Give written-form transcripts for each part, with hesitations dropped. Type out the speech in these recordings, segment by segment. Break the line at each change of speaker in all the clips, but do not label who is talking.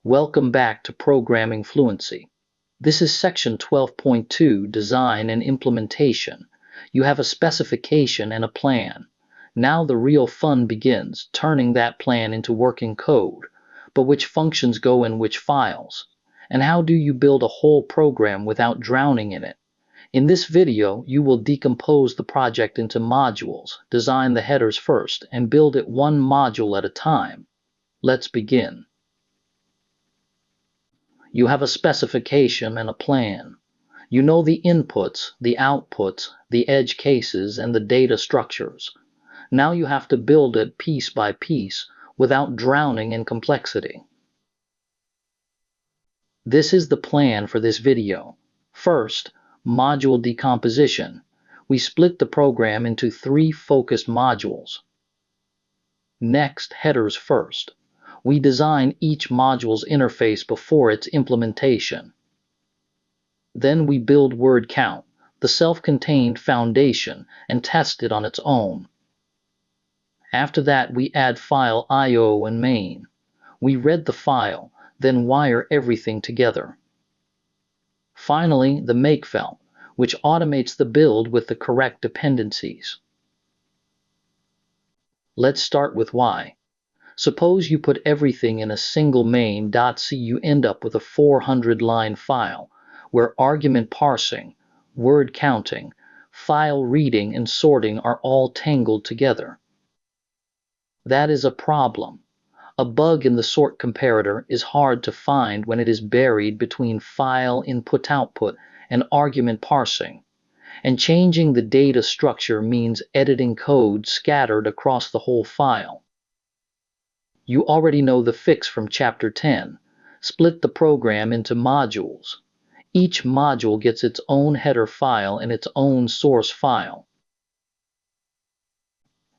Welcome back to Programming Fluency. This is section 12.2, Design and Implementation. You have a specification and a plan. Now the real fun begins, turning that plan into working code. But which functions go in which files? And how do you build a whole program without drowning in it? In this video, you will decompose the project into modules, design the headers first, and build it one module at a time. Let's begin. You have a specification and a plan. You know the inputs, the outputs, the edge cases, and the data structures. Now you have to build it piece by piece without drowning in complexity. This is the plan for this video. First, module decomposition. We split the program into 3 focused modules. Next, headers first. We design each module's interface before its implementation. Then we build word count, the self-contained foundation, and test it on its own. After that, we add fileio and main. We read the file, then wire everything together. Finally, the makefile, which automates the build with the correct dependencies. Let's start with why. Suppose you put everything in a single main.c, you end up with a 400-line file where argument parsing, word counting, file reading, and sorting are all tangled together. That is a problem. A bug in the sort comparator is hard to find when it is buried between file input-output and argument parsing. And changing the data structure means editing code scattered across the whole file. You already know the fix from Chapter 10. Split the program into modules. Each module gets its own header file and its own source file.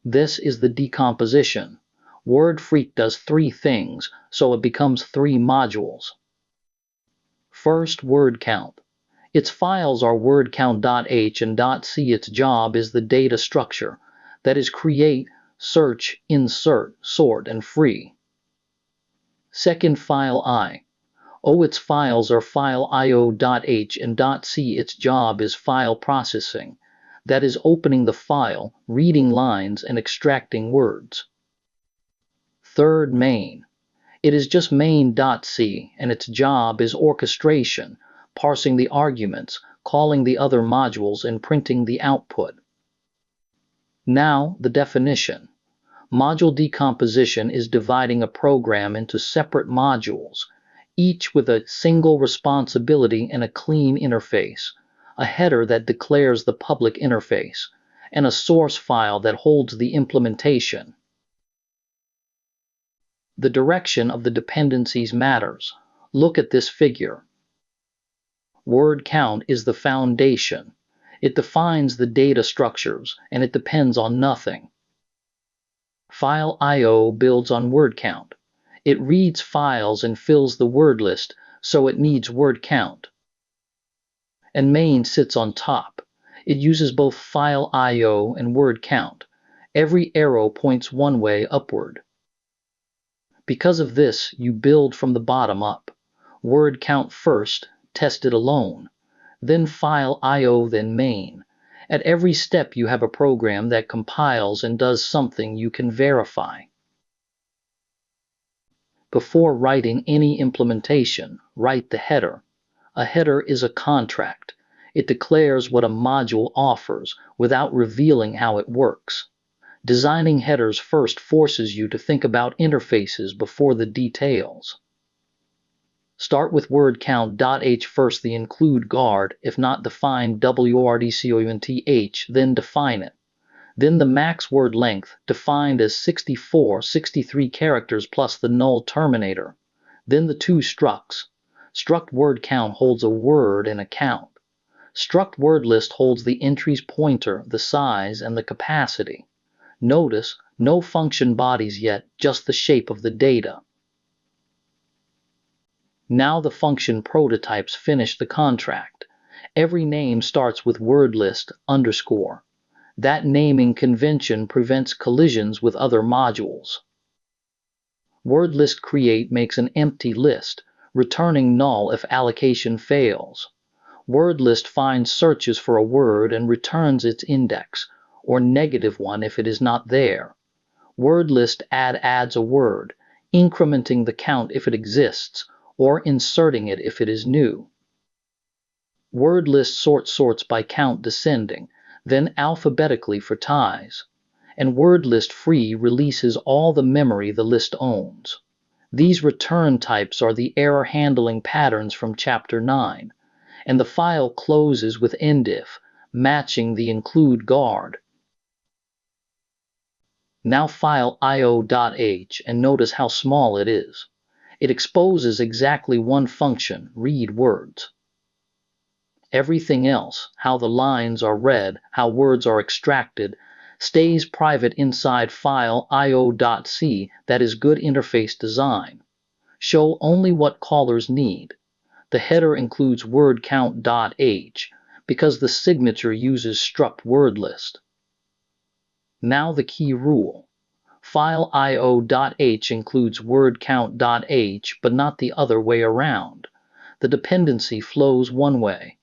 This is the decomposition. Wordfreq does 3 things, so it becomes 3 modules. First, word count. Its files are wordcount.h and .c. Its job is the data structure, that is create, search, insert, sort, and free. Second, file I. Its files are fileio.h and .c. Its job is file processing, that is opening the file, reading lines, and extracting words. Third, main. It is just main.c, and its job is orchestration, parsing the arguments, calling the other modules, and printing the output. Now, the definition. Module decomposition is dividing a program into separate modules, each with a single responsibility and a clean interface, a header that declares the public interface, and a source file that holds the implementation. The direction of the dependencies matters. Look at this figure. Word count is the foundation. It defines the data structures, and it depends on nothing. Fileio builds on word count. It reads files and fills the word list, so it needs word count. And main sits on top. It uses both fileio and word count. Every arrow points one way upward. Because of this, you build from the bottom up. Word count first, test it alone. Then fileio, then main. At every step you have a program that compiles and does something you can verify. Before writing any implementation, write the header. A header is a contract. It declares what a module offers without revealing how it works. Designing headers first forces you to think about interfaces before the details. Start with wordcount.h first, the include guard, if not defined wordcount, then define it. Then the max word length, defined as 63 characters plus the null terminator. Then the 2 structs. Struct word count holds a word and a count. Struct word list holds the entry's pointer, the size, and the capacity. Notice, no function bodies yet, just the shape of the data. Now the function prototypes finish the contract. Every name starts with word list _. That naming convention prevents collisions with other modules. Word list create makes an empty list, returning null if allocation fails. Word list finds searches for a word and returns its index, or -1 if it is not there. Word list adds a word, incrementing the count if it exists, or inserting it if it is new. Word list sorts by count descending, then alphabetically for ties. And word list free releases all the memory the list owns. These return types are the error handling patterns from Chapter 9, and the file closes with endif, matching the include guard. Now fileio.h and notice how small it is. It exposes exactly one function, read words. Everything else, how the lines are read, how words are extracted, stays private inside fileio.c. That is good interface design. Show only what callers need. The header includes wordcount.h because the signature uses struct word list. Now the key rule. Fileio.h includes wordcount.h but not the other way around. The dependency flows one way.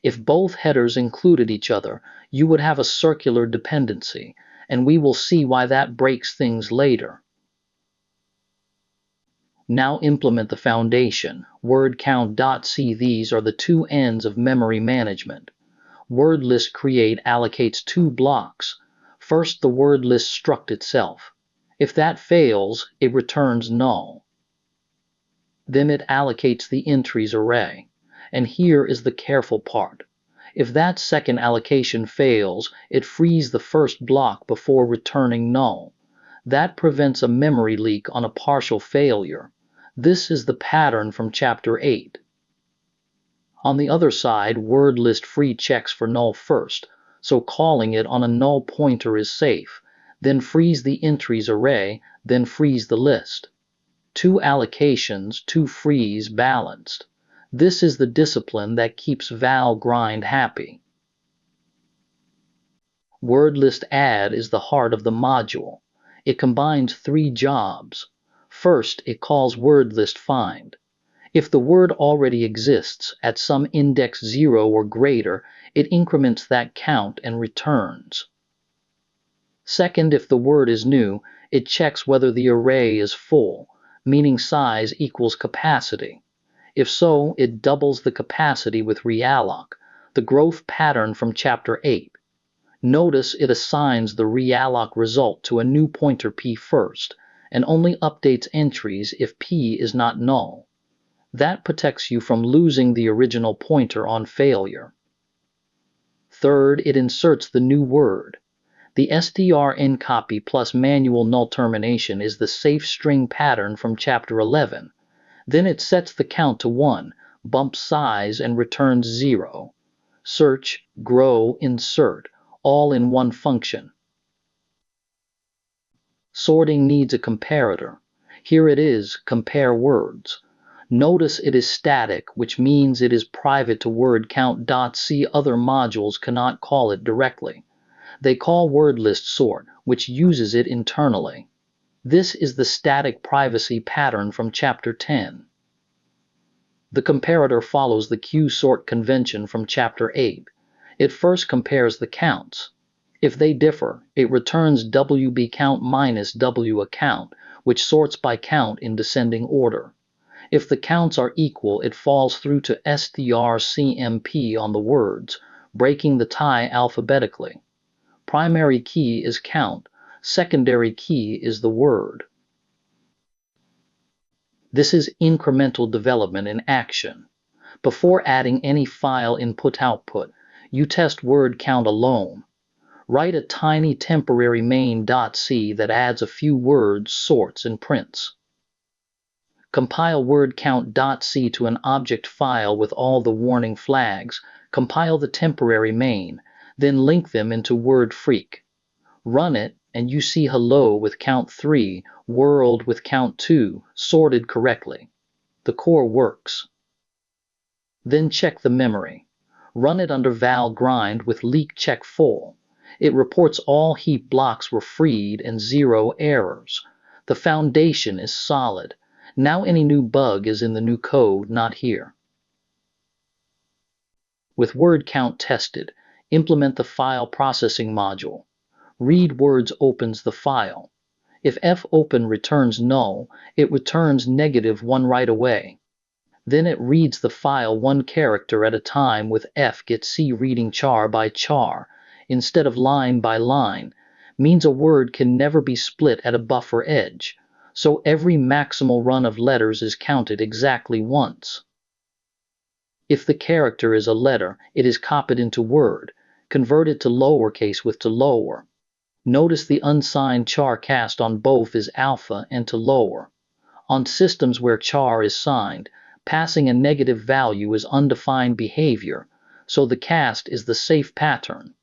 If both headers included each other, you would have a circular dependency, and we will see why that breaks things later. Now implement the foundation, wordcount.c. These are the two ends of memory management. Word list create allocates two blocks. First, the word list struct itself. If that fails, it returns null. Then it allocates the entries array. And here is the careful part. If that second allocation fails, it frees the first block before returning null. That prevents a memory leak on a partial failure. This is the pattern from Chapter 8. On the other side, word list free checks for null first, so calling it on a null pointer is safe, then frees the entries array, then frees the list. Two allocations, two frees, balanced. This is the discipline that keeps val grind happy. Word list add is the heart of the module. It combines three jobs. First, it calls word list find. If the word already exists at some index 0 or greater, it increments that count and returns. Second, if the word is new, it checks whether the array is full, meaning size equals capacity. If so, it doubles the capacity with realloc, the growth pattern from Chapter 8. Notice it assigns the realloc result to a new pointer p first, and only updates entries if p is not null. That protects you from losing the original pointer on failure. Third, it inserts the new word. The strncopy plus manual null termination is the safe string pattern from Chapter 11. Then it sets the count to 1, bumps size, and returns 0. Search, grow, insert, all in one function. Sorting needs a comparator. Here it is, compare words. Notice it is static, which means it is private to wordcount.c. Other modules cannot call it directly. They call word list sort, which uses it internally. This is the static privacy pattern from Chapter 10. The comparator follows the Q-sort convention from Chapter 8. It first compares the counts. If they differ, it returns wbCount minus waccount, which sorts by count in descending order. If the counts are equal, it falls through to strcmp on the words, breaking the tie alphabetically. Primary key is count, secondary key is the word. This is incremental development in action. Before adding any file input-output, you test word count alone. Write a tiny temporary main.c that adds a few words, sorts, and prints. Compile wordcount.c to an object file with all the warning flags, compile the temporary main, then link them into wordfreq. Run it, and you see hello with count 3, world with count 2, sorted correctly. The core works. Then check the memory. Run it under val grind with leak check full. It reports all heap blocks were freed and 0 errors. The foundation is solid. Now any new bug is in the new code, not here. With word count tested, implement the file processing module. Read words opens the file. If fopen returns null, it returns -1 right away. Then it reads the file one character at a time with fgetC reading char by char, instead of line by line, means a word can never be split at a buffer edge, so every maximal run of letters is counted exactly once. If the character is a letter, it is copied into word, converted to lowercase with to lower. Notice the unsigned char cast on both is alpha and to lower. On systems where char is signed, passing a negative value is undefined behavior, so the cast is the safe pattern.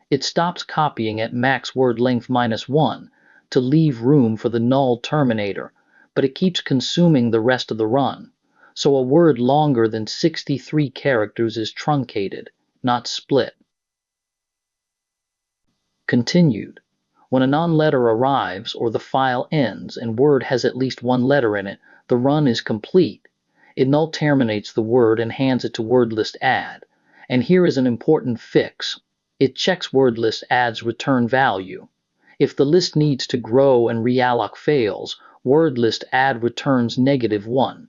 It stops copying at max word length -1 to leave room for the null terminator, but it keeps consuming the rest of the run, so a word longer than 63 characters is truncated, not split. Continued. When a non-letter arrives or the file ends and word has at least one letter in it, the run is complete. It null terminates the word and hands it to wordlist add. And here is an important fix. It checks wordlist add's return value. If the list needs to grow and realloc fails, wordlist add returns -1.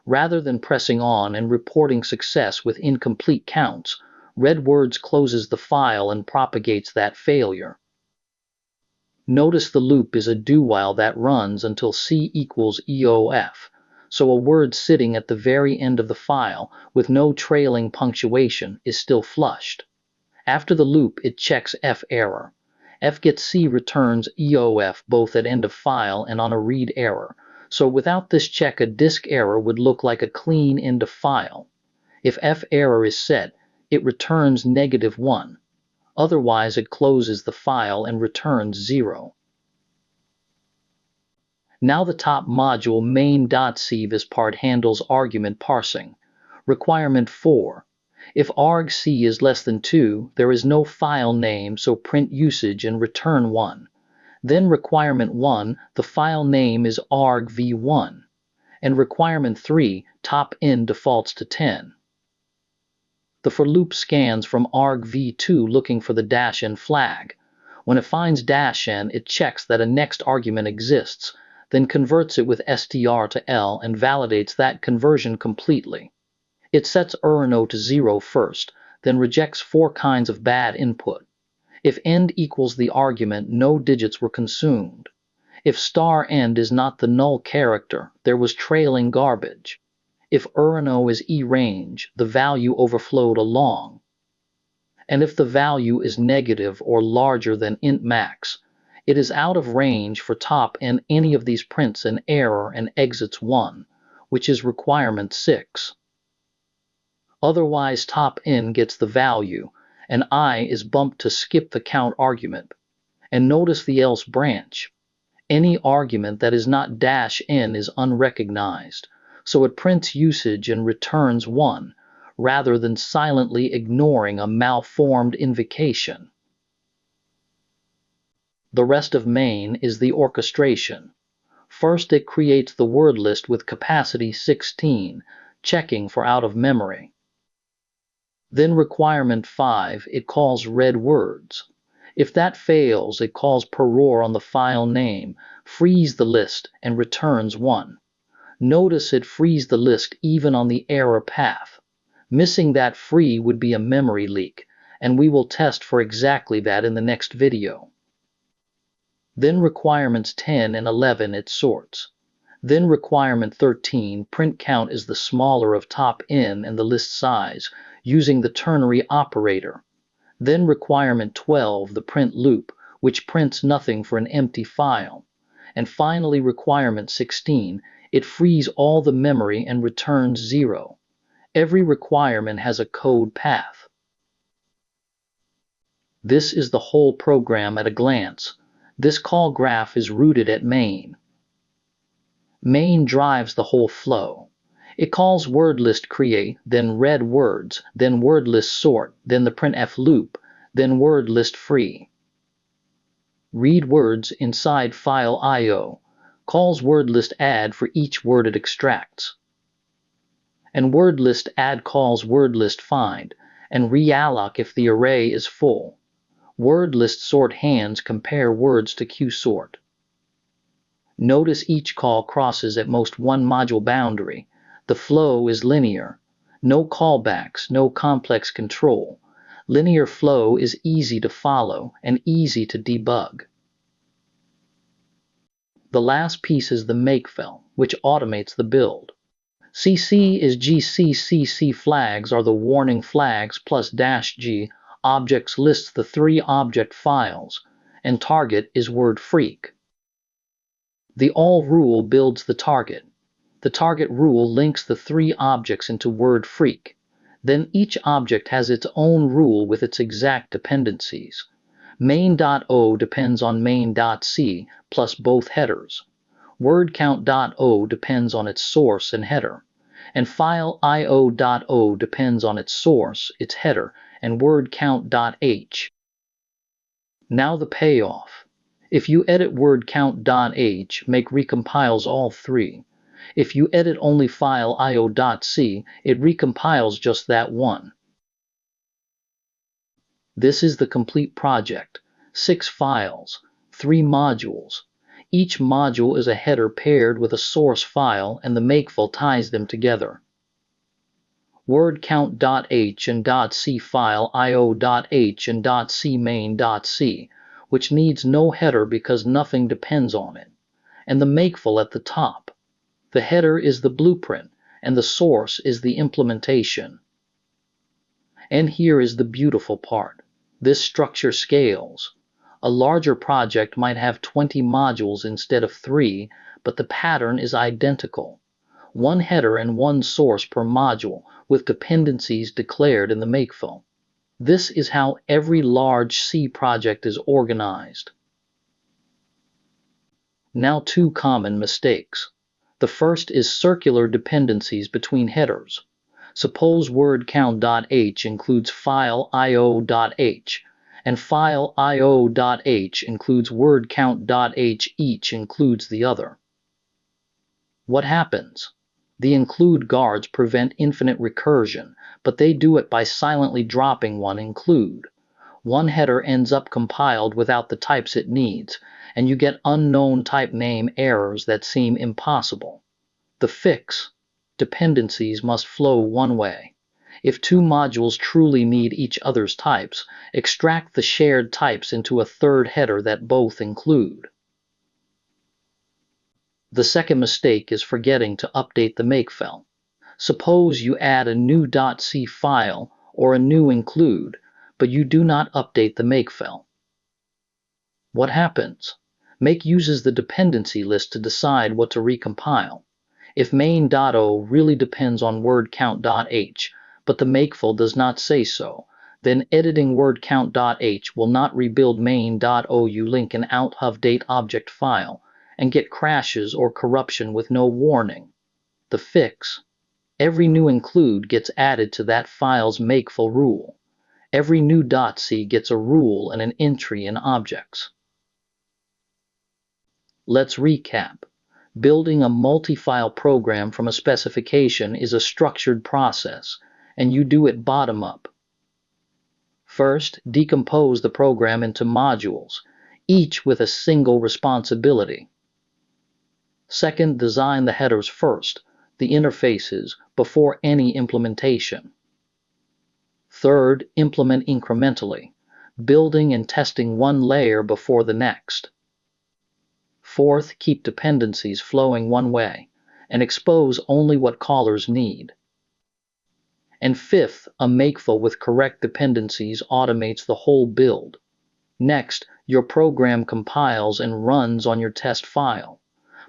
Rather than pressing on and reporting success with incomplete counts, red words closes the file and propagates that failure. Notice the loop is a do-while that runs until C equals EOF, so a word sitting at the very end of the file with no trailing punctuation is still flushed. After the loop, it checks F error. fgetC returns EOF both at end of file and on a read error, so without this check a disk error would look like a clean end of file. If F error is set, it returns -1. Otherwise, it closes the file and returns 0. Now the top module main.c this part handles argument parsing. Requirement 4. If argc is less than 2, there is no file name, so print usage and return 1. Then requirement 1, the file name is argv1. And requirement 3, top in defaults to 10. The for loop scans from argv2 looking for the -n flag. When it finds -n, it checks that a next argument exists, then converts it with str to L and validates that conversion completely. It sets errno to 0 first, then rejects 4 kinds of bad input. If end equals the argument, no digits were consumed. If *end is not the null character, there was trailing garbage. If errno is E-range, the value overflowed along. And if the value is negative or larger than int max, it is out of range for top and any of these prints an error and exits 1, which is requirement 6. Otherwise top in gets the value, and I is bumped to skip the count argument. And notice the else branch. Any argument that is not -n is unrecognized, so it prints usage and returns 1, rather than silently ignoring a malformed invocation. The rest of main is the orchestration. First, it creates the word list with capacity 16, checking for out of memory. Then requirement 5, it calls red words. If that fails, it calls paror on the file name, frees the list, and returns 1. Notice it frees the list even on the error path. Missing that free would be a memory leak, and we will test for exactly that in the next video. Then requirements 10 and 11 it sorts. Then requirement 13, print count is the smaller of top in and the list size, using the ternary operator. Then requirement 12, the print loop, which prints nothing for an empty file. And finally requirement 16, it frees all the memory and returns 0. Every requirement has a code path. This is the whole program at a glance. This call graph is rooted at main. Main drives the whole flow. It calls wordlist create, then read words, then wordlist sort, then the printf loop, then wordlist free. Read words inside fileio. calls wordlist add for each word it extracts. And wordlist add calls wordlist find and realloc if the array is full. Wordlist sort hands compare words to qsort. Notice each call crosses at most one module boundary. The flow is linear. No callbacks, no complex control. Linear flow is easy to follow and easy to debug. The last piece is the makefile, which automates the build. CC is GCCC flags are the warning flags plus -G objects lists the 3 object files, and target is wordfreq. The all rule builds the target. The target rule links the 3 objects into wordfreq. Then each object has its own rule with its exact dependencies. Main.o depends on main.c plus both headers. Wordcount.o depends on its source and header. And fileio.o depends on its source, its header, and wordcount.h. Now the payoff. If you edit wordcount.h, make recompiles all 3. If you edit only fileio.c, it recompiles just that one. This is the complete project. 6 files, 3 modules. Each module is a header paired with a source file, and the makefile ties them together. Wordcount.h and .c file io.h and .c main.c, which needs no header because nothing depends on it, and the makefile at the top. The header is the blueprint, and the source is the implementation. And here is the beautiful part. This structure scales. A larger project might have 20 modules instead of 3, but the pattern is identical. 1 header and 1 source per module, with dependencies declared in the makefile. This is how every large C project is organized. Now 2 common mistakes. The first is circular dependencies between headers. Suppose wordcount.h includes fileio.h, and fileio.h includes wordcount.h, each includes the other. What happens? The include guards prevent infinite recursion, but they do it by silently dropping one include. One header ends up compiled without the types it needs, and you get unknown type name errors that seem impossible. The fix: dependencies must flow one way. If 2 modules truly need each other's types, extract the shared types into a third header that both include. The second mistake is forgetting to update the makefile. Suppose you add a new .c file or a new include, but you do not update the makefile. What happens? Make uses the dependency list to decide what to recompile. If main.o really depends on wordcount.h, but the makefile does not say so, then editing wordcount.h will not rebuild main.o. You link an out-of-date object file and get crashes or corruption with no warning. The fix: every new include gets added to that file's makefile rule. Every new .c gets a rule and an entry in objects. Let's recap. Building a multi-file program from a specification is a structured process, and you do it bottom up. First, decompose the program into modules, each with a single responsibility. Second, design the headers first, the interfaces, before any implementation. Third, implement incrementally, building and testing one layer before the next. Fourth, keep dependencies flowing one way, and expose only what callers need. And fifth, a makefile with correct dependencies automates the whole build. Next, your program compiles and runs on your test file.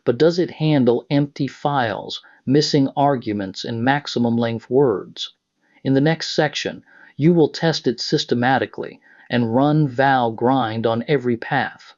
But does it handle empty files, missing arguments, and maximum length words? In the next section, you will test it systematically and run val grind on every path.